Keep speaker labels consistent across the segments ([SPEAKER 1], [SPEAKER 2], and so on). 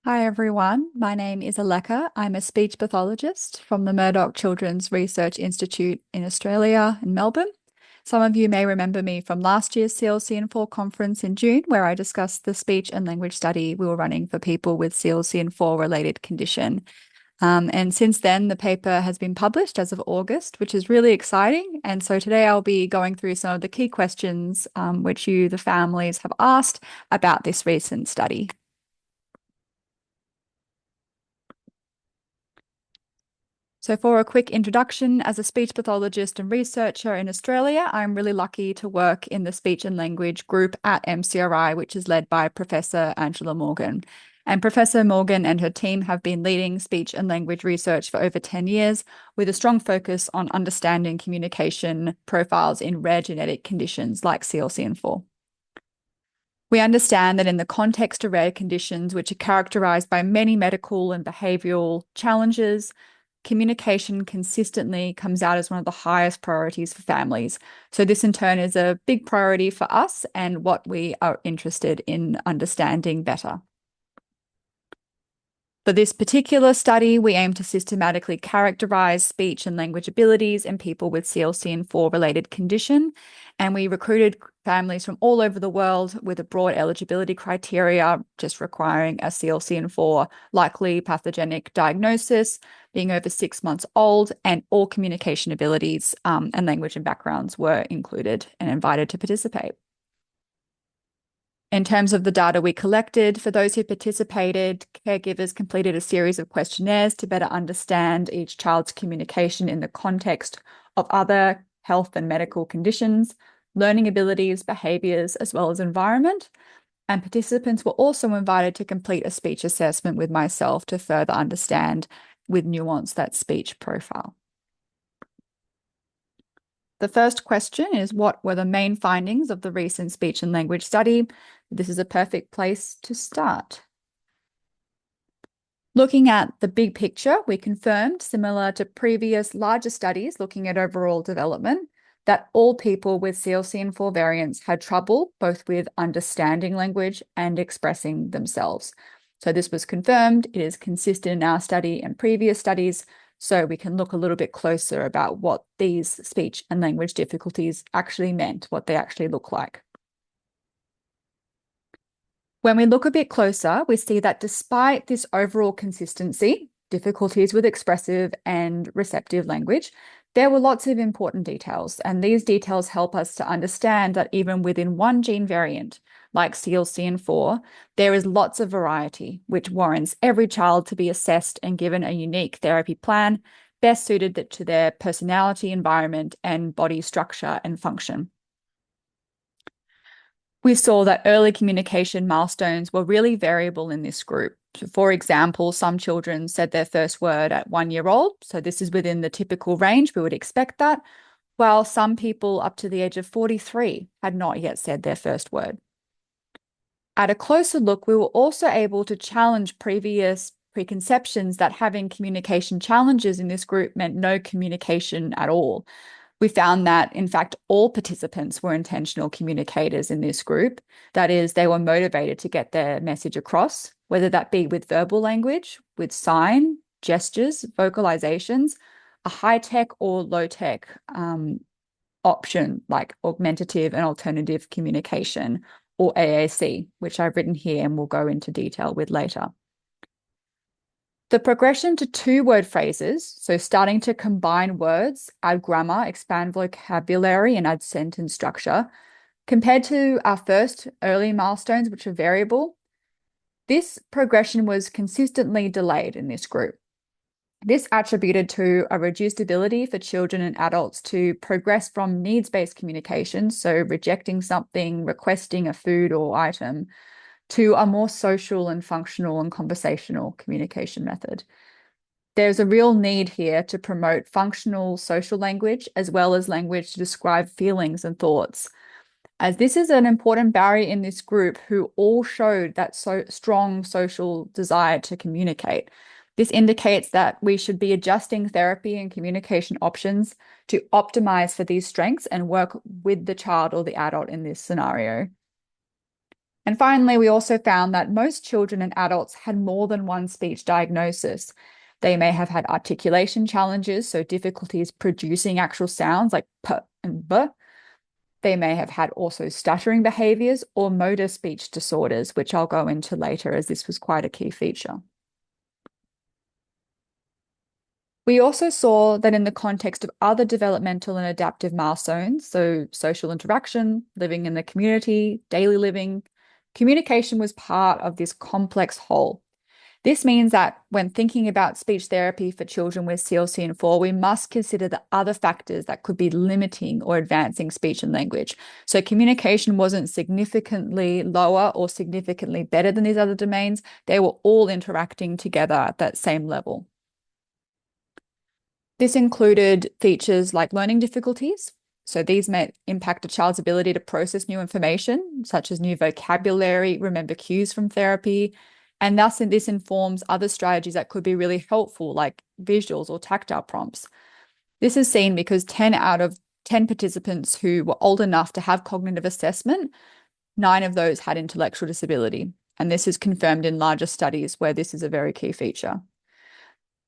[SPEAKER 1] Hi everyone, my name is Alecka. I'm a speech pathologist from the Murdoch Children's Research Institute in Australia, in Melbourne. Some of you may remember me from last year's CLC-N4 conference in June, where I discussed the speech and language study we were running for people with CLC-N4 related condition. And since then, the paper has been published as of August, which is really exciting. And so today I'll be going through some of the key questions which you, the families, have asked about this recent study. So for a quick introduction, as a speech pathologist and researcher in Australia, I'm really lucky to work in the speech and language group at MCRI, which is led by Professor Angela Morgan. And Professor Morgan and her team have been leading speech and language research for over 10 years with a strong focus on understanding communication profiles in rare genetic conditions like CLCN4. We understand that in the context of rare conditions, which are characterized by many medical and behavioral challenges, communication consistently comes out as one of the highest priorities for families. So this in turn is a big priority for us and what we are interested in understanding better. For this particular study, we aim to systematically characterize speech and language abilities in people with CLCN4 related condition. And we recruited families from all over the world with a broad eligibility criteria, just requiring a CLCN4 likely pathogenic diagnosis, being over 6 months old, and all communication abilities and language and backgrounds were included and invited to participate. In terms of the data we collected, for those who participated, caregivers completed a series of questionnaires to better understand each child's communication in the context of other health and medical conditions, learning abilities, behaviours, as well as environment. And participants were also invited to complete a speech assessment with myself to further understand with nuance that speech profile. The first question is, what were the main findings of the recent speech and language study? This is a perfect place to start. Looking at the big picture, we confirmed, similar to previous larger studies looking at overall development, that all people with CLCN4 variants had trouble both with understanding language and expressing themselves. So this was confirmed. It is consistent in our study and previous studies, so we can look a little bit closer about what these speech and language difficulties actually meant, what they actually look like. When we look a bit closer, we see that despite this overall consistency, difficulties with expressive and receptive language, there were lots of important details, and these details help us to understand that even within one gene variant, like CLCN4, there is lots of variety, which warrants every child to be assessed and given a unique therapy plan best suited to their personality, environment, and body structure and function. We saw that early communication milestones were really variable in this group. For example, some children said their first word at 1 year old, so this is within the typical range, we would expect that, while some people up to the age of 43 had not yet said their first word. At a closer look, we were also able to challenge previous preconceptions that having communication challenges in this group meant no communication at all. We found that, in fact, all participants were intentional communicators in this group. That is, they were motivated to get their message across, whether that be with verbal language, with sign, gestures, vocalizations, a high-tech or low-tech option like augmentative and alternative communication, or AAC, which I've written here and we'll go into detail with later. The progression to two-word phrases, so starting to combine words, add grammar, expand vocabulary, and add sentence structure, compared to our first early milestones, which are variable, this progression was consistently delayed in this group. This attributed to a reduced ability for children and adults to progress from needs-based communication, so rejecting something, requesting a food or item, to a more social and functional and conversational communication method. There's a real need here to promote functional social language as well as language to describe feelings and thoughts, as this is an important barrier in this group who all showed that strong social desire to communicate. This indicates that we should be adjusting therapy and communication options to optimize for these strengths and work with the child or the adult in this scenario. And finally, we also found that most children and adults had more than one speech diagnosis. They may have had articulation challenges, so difficulties producing actual sounds like p and b. They may have had also stuttering behaviors or motor speech disorders, which I'll go into later as this was quite a key feature. We also saw that in the context of other developmental and adaptive milestones, so social interaction, living in the community, daily living, communication was part of this complex whole. This means that when thinking about speech therapy for children with CLC4, we must consider the other factors that could be limiting or advancing speech and language. So communication wasn't significantly lower or significantly better than these other domains. They were all interacting together at that same level. This included features like learning difficulties. So these may impact a child's ability to process new information, such as new vocabulary, remember cues from therapy, and thus this informs other strategies that could be really helpful, like visuals or tactile prompts. This is seen because 10 out of 10 participants who were old enough to have cognitive assessment, 9 of those had intellectual disability. And this is confirmed in larger studies where this is a very key feature.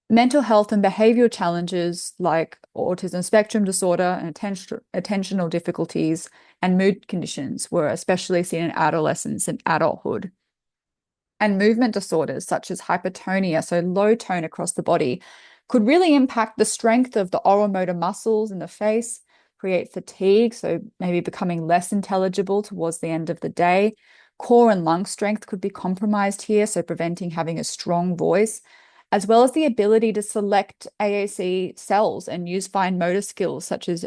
[SPEAKER 1] Mental health and behavioral challenges like autism spectrum disorder and attentional difficulties and mood conditions were especially seen in adolescence and adulthood. And movement disorders such as hypertonia, so low tone across the body, could really impact the strength of the oral motor muscles in the face, create fatigue, so maybe becoming less intelligible towards the end of the day. Core and lung strength could be compromised here, so preventing having a strong voice, as well as the ability to select AAC cells and use fine motor skills, such as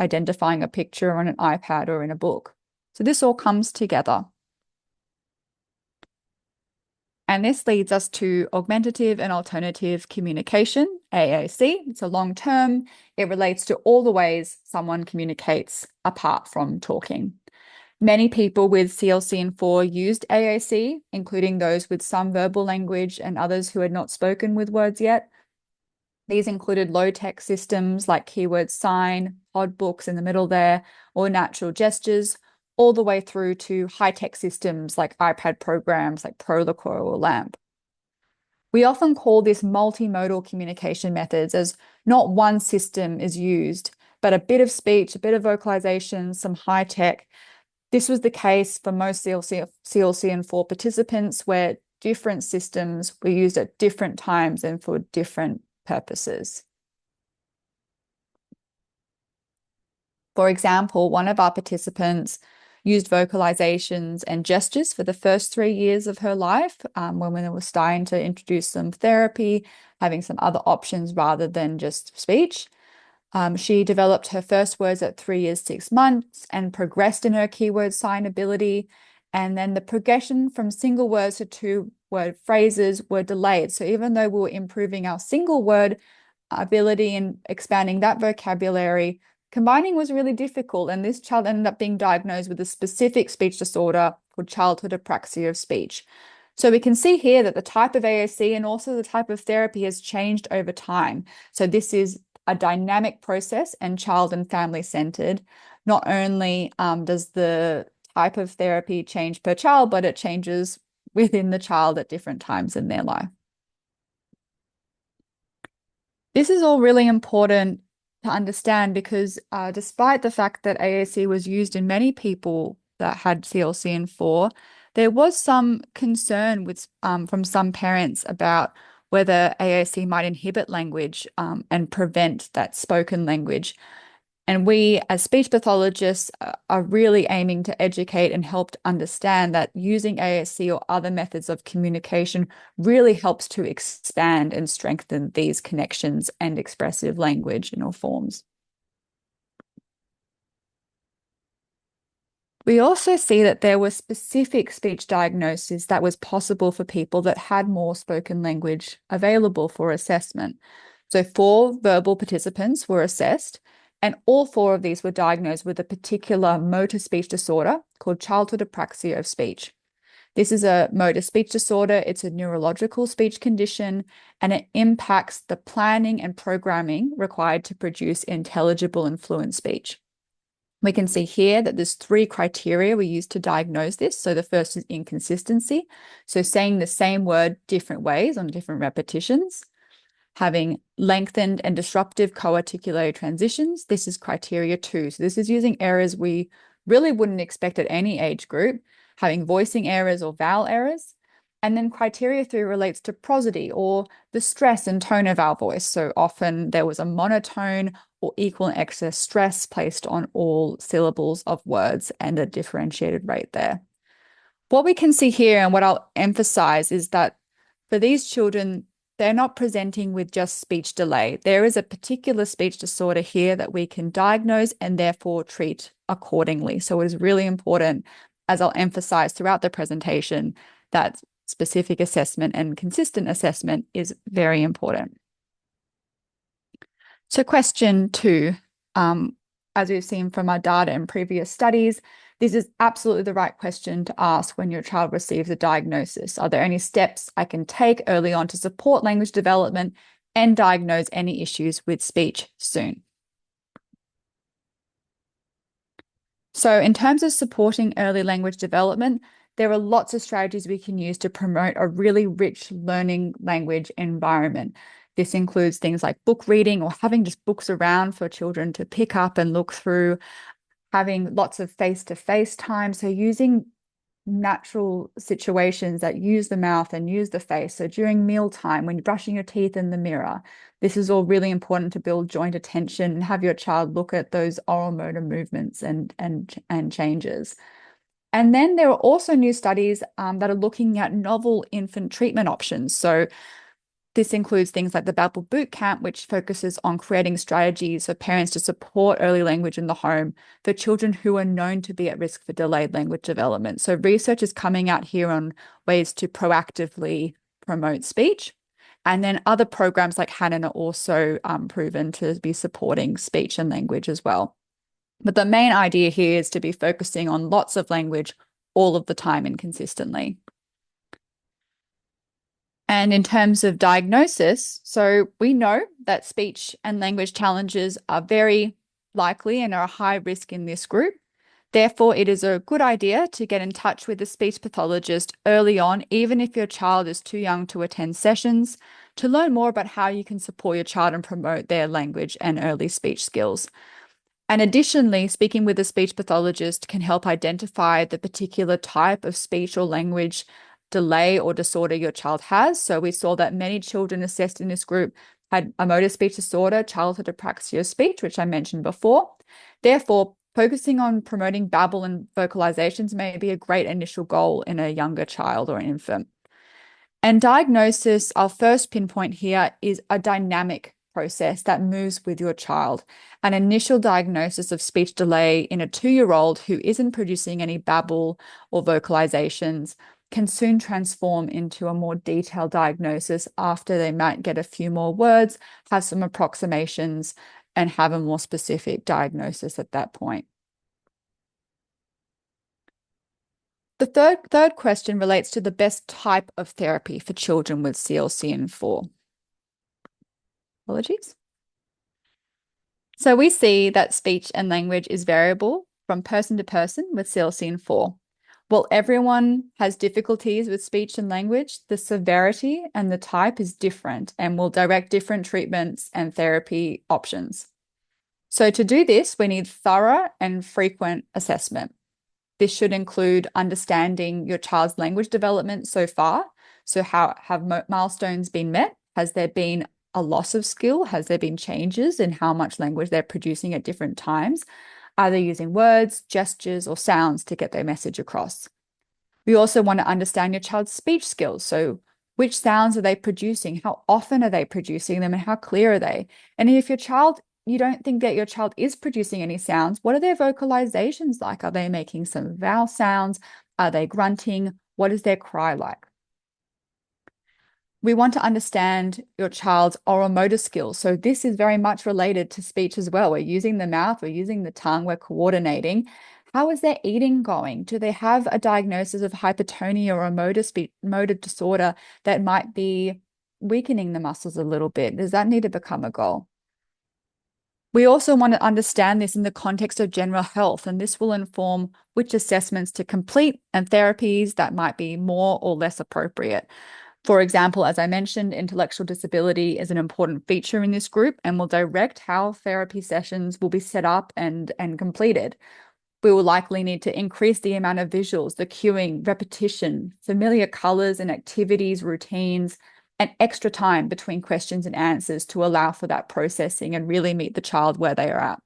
[SPEAKER 1] identifying a picture on an iPad or in a book. So this all comes together. And this leads us to augmentative and alternative communication, AAC. It's a long term. It relates to all the ways someone communicates apart from talking. Many people with CLC4 used AAC, including those with some verbal language and others who had not spoken with words yet. These included low-tech systems like keyword sign, pod books in the middle there, or natural gestures, all the way through to high-tech systems like iPad programs like Proloquo or LAMP. We often call this multimodal communication methods, as not one system is used, but a bit of speech, a bit of vocalization, some high tech. This was the case for most CLC4 participants, where different systems were used at different times and for different purposes. For example, one of our participants used vocalizations and gestures for the first 3 years of her life, when we were starting to introduce some therapy, having some other options rather than just speech. She developed her first words at 3 years, 6 months and progressed in her keyword sign ability. And then the progression from single words to 2-word phrases were delayed. So even though we were improving our single word ability and expanding that vocabulary, combining was really difficult. And this child ended up being diagnosed with a specific speech disorder called childhood apraxia of speech. So we can see here that the type of AAC and also the type of therapy has changed over time. So this is a dynamic process and child and family centered. Not only does the type of therapy change per child, but it changes within the child at different times in their life. This is all really important to understand because despite the fact that AAC was used in many people that had CLC4, there was some concern from some parents about whether AAC might inhibit language and prevent that spoken language. And we, as speech pathologists, are really aiming to educate and help to understand that using AAC or other methods of communication really helps to expand and strengthen these connections and expressive language in all forms. We also see that there were specific speech diagnoses that was possible for people that had more spoken language available for assessment. So 4 verbal participants were assessed, and all 4 of these were diagnosed with a particular motor speech disorder called childhood apraxia of speech. This is a motor speech disorder. It's a neurological speech condition, and it impacts the planning and programming required to produce intelligible and fluent speech. We can see here that there's 3 criteria we use to diagnose this. So the first is inconsistency. So saying the same word different ways on different repetitions. Having lengthened and disruptive co-articulatory transitions. This is criteria 2. So this is using errors we really wouldn't expect at any age group. Having voicing errors or vowel errors. And then criteria 3 relates to prosody or the stress and tone of our voice. So often there was a monotone or equal and excess stress placed on all syllables of words and a differentiated rate there. What we can see here and what I'll emphasize is that for these children, they're not presenting with just speech delay. There is a particular speech disorder here that we can diagnose and therefore treat accordingly. So it is really important, as I'll emphasize throughout the presentation, that specific assessment and consistent assessment is very important. So question 2, as we've seen from our data and previous studies, this is absolutely the right question to ask when your child receives a diagnosis. Are there any steps I can take early on to support language development and diagnose any issues with speech soon? So in terms of supporting early language development, there are lots of strategies we can use to promote a really rich learning language environment. This includes things like book reading or having just books around for children to pick up and look through, having lots of face-to-face time. So using natural situations that use the mouth and use the face. So during mealtime, when you're brushing your teeth in the mirror, this is all really important to build joint attention and have your child look at those oral motor movements and changes. And then there are also new studies that are looking at novel infant treatment options. So this includes things like the Babel Boot Camp, which focuses on creating strategies for parents to support early language in the home for children who are known to be at risk for delayed language development. So research is coming out here on ways to proactively promote speech. And then other programs like Hanan are also proven to be supporting speech and language as well. But the main idea here is to be focusing on lots of language all of the time and consistently. And in terms of diagnosis, so we know that speech and language challenges are very likely and are a high risk in this group. Therefore, it is a good idea to get in touch with a speech pathologist early on, even if your child is too young to attend sessions, to learn more about how you can support your child and promote their language and early speech skills. And additionally, speaking with a speech pathologist can help identify the particular type of speech or language delay or disorder your child has. So we saw that many children assessed in this group had a motor speech disorder, childhood apraxia of speech, which I mentioned before. Therefore, focusing on promoting babble and vocalizations may be a great initial goal in a younger child or infant. And diagnosis, our first pinpoint here, is a dynamic process that moves with your child. An initial diagnosis of speech delay in a 2-year-old who isn't producing any babble or vocalizations can soon transform into a more detailed diagnosis after they might get a few more words, have some approximations, and have a more specific diagnosis at that point. The third question relates to the best type of therapy for children with CLCN4. Apologies. So we see that speech and language is variable from person to person with CLCN4. While everyone has difficulties with speech and language, the severity and the type is different and will direct different treatments and therapy options. So to do this, we need thorough and frequent assessment. This should include understanding your child's language development so far. So how have milestones been met? Has there been a loss of skill? Has there been changes in how much language they're producing at different times? Are they using words, gestures, or sounds to get their message across? We also want to understand your child's speech skills. So which sounds are they producing? How often are they producing them? And how clear are they? And if you don't think that your child is producing any sounds, what are their vocalizations like? Are they making some vowel sounds? Are they grunting? What is their cry like? We want to understand your child's oral motor skills. So this is very much related to speech as well. We're using the mouth, we're using the tongue, we're coordinating. How is their eating going? Do they have a diagnosis of hypertonia or a motor disorder that might be weakening the muscles a little bit? Does that need to become a goal? We also want to understand this in the context of general health, and this will inform which assessments to complete and therapies that might be more or less appropriate. For example, as I mentioned, intellectual disability is an important feature in this group and will direct how therapy sessions will be set up and completed. We will likely need to increase the amount of visuals, the cueing, repetition, familiar colors and activities, routines, and extra time between questions and answers to allow for that processing and really meet the child where they are at.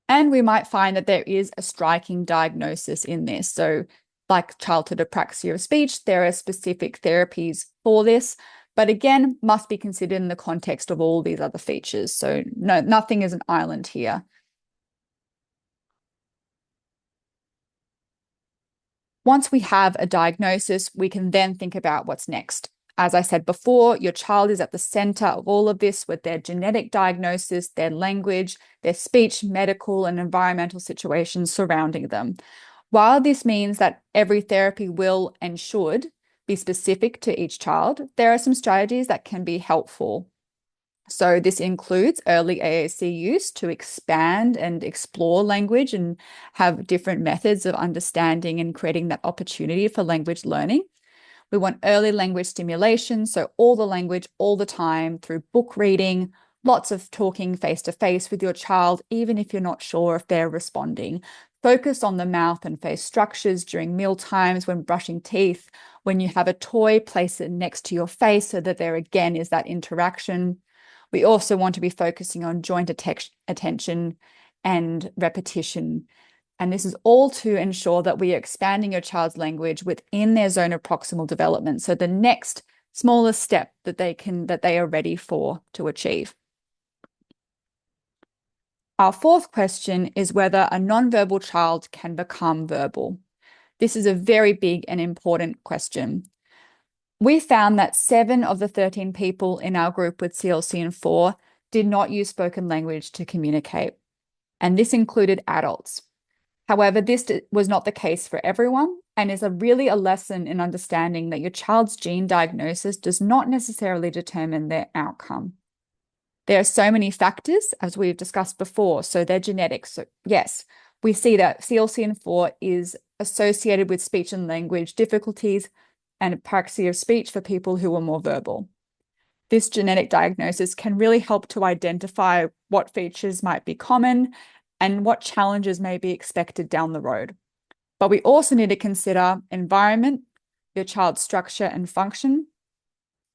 [SPEAKER 1] And we might find that there is a striking diagnosis in this. So, like childhood apraxia of speech, there are specific therapies for this, but again, must be considered in the context of all these other features. So, no, nothing is an island here. Once we have a diagnosis, we can then think about what's next. As I said before, your child is at the center of all of this with their genetic diagnosis, their language, their speech, medical, and environmental situations surrounding them. While this means that every therapy will and should be specific to each child, there are some strategies that can be helpful. So this includes early AAC use to expand and explore language and have different methods of understanding and creating that opportunity for language learning. We want early language stimulation, so all the language all the time through book reading, lots of talking face to face with your child, even if you're not sure if they're responding. Focus on the mouth and face structures during meal times, when brushing teeth. When you have a toy, place it next to your face so that there again is that interaction. We also want to be focusing on joint attention and repetition. And this is all to ensure that we are expanding your child's language within their zone of proximal development. So the next smallest step that they are ready for to achieve. Our fourth question is whether a nonverbal child can become verbal. This is a very big and important question. We found that 7 of the 13 people in our group with CLC in 4 did not use spoken language to communicate, and this included adults. However, this was not the case for everyone and is really a lesson in understanding that your child's gene diagnosis does not necessarily determine their outcome. There are so many factors, as we've discussed before, so their genetics. So yes, we see that CLCN4 is associated with speech and language difficulties and apraxia of speech for people who are more verbal. This genetic diagnosis can really help to identify what features might be common and what challenges may be expected down the road. But we also need to consider environment, your child's structure and function.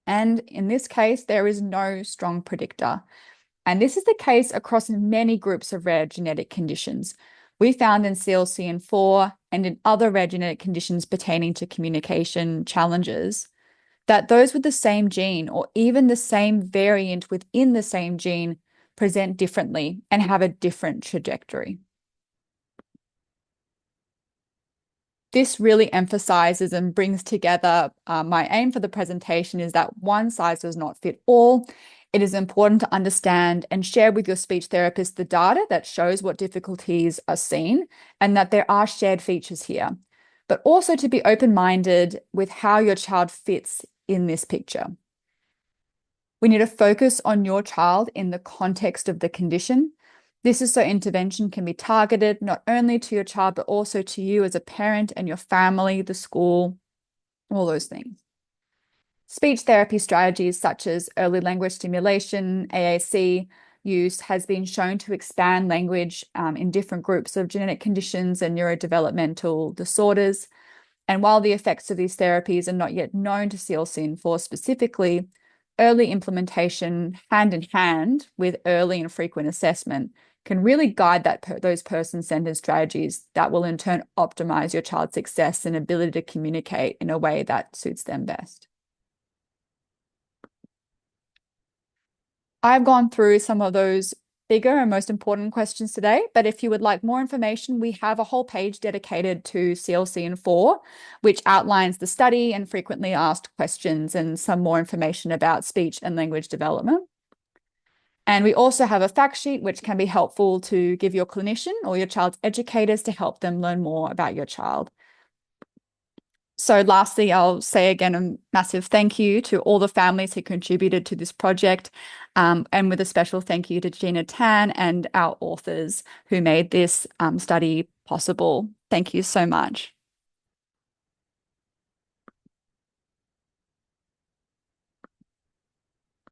[SPEAKER 1] And in this case, there is no strong predictor. And this is the case across many groups of rare genetic conditions. We found in CLCN4 and in other rare genetic conditions pertaining to communication challenges that those with the same gene or even the same variant within the same gene present differently and have a different trajectory. This really emphasizes and brings together my aim for the presentation is that one size does not fit all. It is important to understand and share with your speech therapist the data that shows what difficulties are seen and that there are shared features here, but also to be open-minded with how your child fits in this picture. We need to focus on your child in the context of the condition. This is so intervention can be targeted not only to your child, but also to you as a parent and your family, the school, all those things. Speech therapy strategies such as early language stimulation, AAC use has been shown to expand language in different groups of genetic conditions and neurodevelopmental disorders. And while the effects of these therapies are not yet known to CLCN4 specifically, early implementation hand in hand with early and frequent assessment can really guide those person-centered strategies that will in turn optimize your child's success and ability to communicate in a way that suits them best. I've gone through some of those bigger and most important questions today, but if you would like more information, we have a whole page dedicated to CLCN4, which outlines the study and frequently asked questions and some more information about speech and language development. And we also have a fact sheet, which can be helpful to give your clinician or your child's educators to help them learn more about your child. So lastly, I'll say again a massive thank you to all the families who contributed to this project, and with a special thank you to Gina Tan and our authors who made this study possible. Thank you so much.